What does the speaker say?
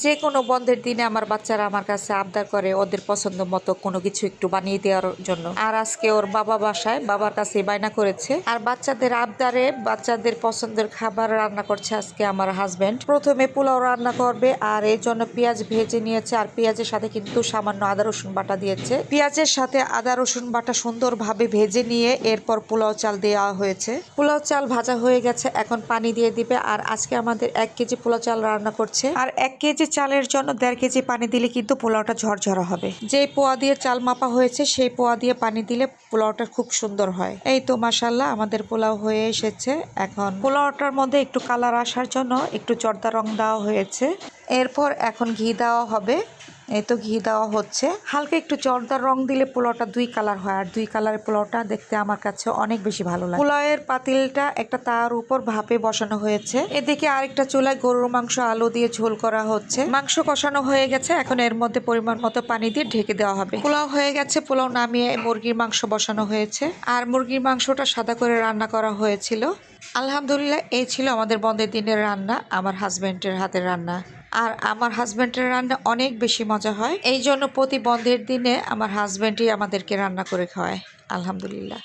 যে কোনো বন্ধের দিনে আমার বাচ্চারা আমার কাছে আবদার করে ওদের পছন্দ মতো কোনো কিছু একটু বানিয়ে দেওয়ার জন্য। আর আজকে ওর বাবা বাসায়, বাবার কাছে বায়না করেছে। আর বাচ্চাদের আবদারে বাচ্চাদের পছন্দের খাবার রান্না করছে আজকে আমার হাজবেন্ড। প্রথমে পোলাও রান্না করবে, আর এই জন্য পেঁয়াজ ভেজে নিয়েছে। আর পেঁয়াজের সাথে কিন্তু সামান্য আদা রসুন বাটা দিয়েছে। পেঁয়াজের সাথে আদা রসুন বাটা সুন্দরভাবে ভেজে নিয়ে এরপর পোলাও চাল দেওয়া হয়েছে। পোলাও চাল ভাজা হয়ে গেছে, এখন পানি দিয়ে দিবে। আর আজকে আমাদের 1 কেজি পোলাও চাল রান্না করছে। আর 1 কেজি চালের জন্য 1.5 কেজি পানি দিলে কিন্তু পোলাওটা ঝরঝরা হবে। যেই পোয়া দিয়ে চাল মাপা হয়েছে সেই পোয়া দিয়ে পানি দিলে পোলাওটা খুব সুন্দর হয়। এই তো মাশাআল্লাহ আমাদের পোলাও হয়ে এসেছে। এখন পোলাওটার মধ্যে একটু কালার আসার জন্য একটু জর্দা রং দেওয়া হয়েছে। এরপর এখন ঘি দেওয়া হবে। এই তো ঘি দেওয়া হচ্ছে। হালকা একটু জর্দার রং দিলে পোলাওটা 2 কালার হয়, আর 2 কালারের পোলাওটা দেখতে আমার কাছে অনেক বেশি ভালো লাগে। পোলাওয়ের পাতিলটা একটা তার উপর ভাপে বসানো হয়েছে। এদিকে আরেকটা চুলায় গরুর মাংস আলু দিয়ে ঝোল করা হচ্ছে। মাংস কষানো হয়ে গেছে, এখন এর মধ্যে পরিমাণ মতো পানি দিয়ে ঢেকে দেওয়া হবে। পোলাও হয়ে গেছে, পোলাও নামিয়ে মুরগির মাংস বসানো হয়েছে। আর মুরগির মাংসটা সাদা করে রান্না করা হয়েছিল। আলহামদুলিল্লাহ, এই ছিল আমাদের বন্ধের দিনের রান্না, আমার হাজবেন্ডের হাতের রান্না। আর আমার হাজবেন্ডের রান্না অনেক বেশি মজা হয়, এই জন্য প্রতি বন্ধের দিনে আমার হাজবেন্ডই আমাদেরকে রান্না করে খাওয়ায়। আলহামদুলিল্লাহ।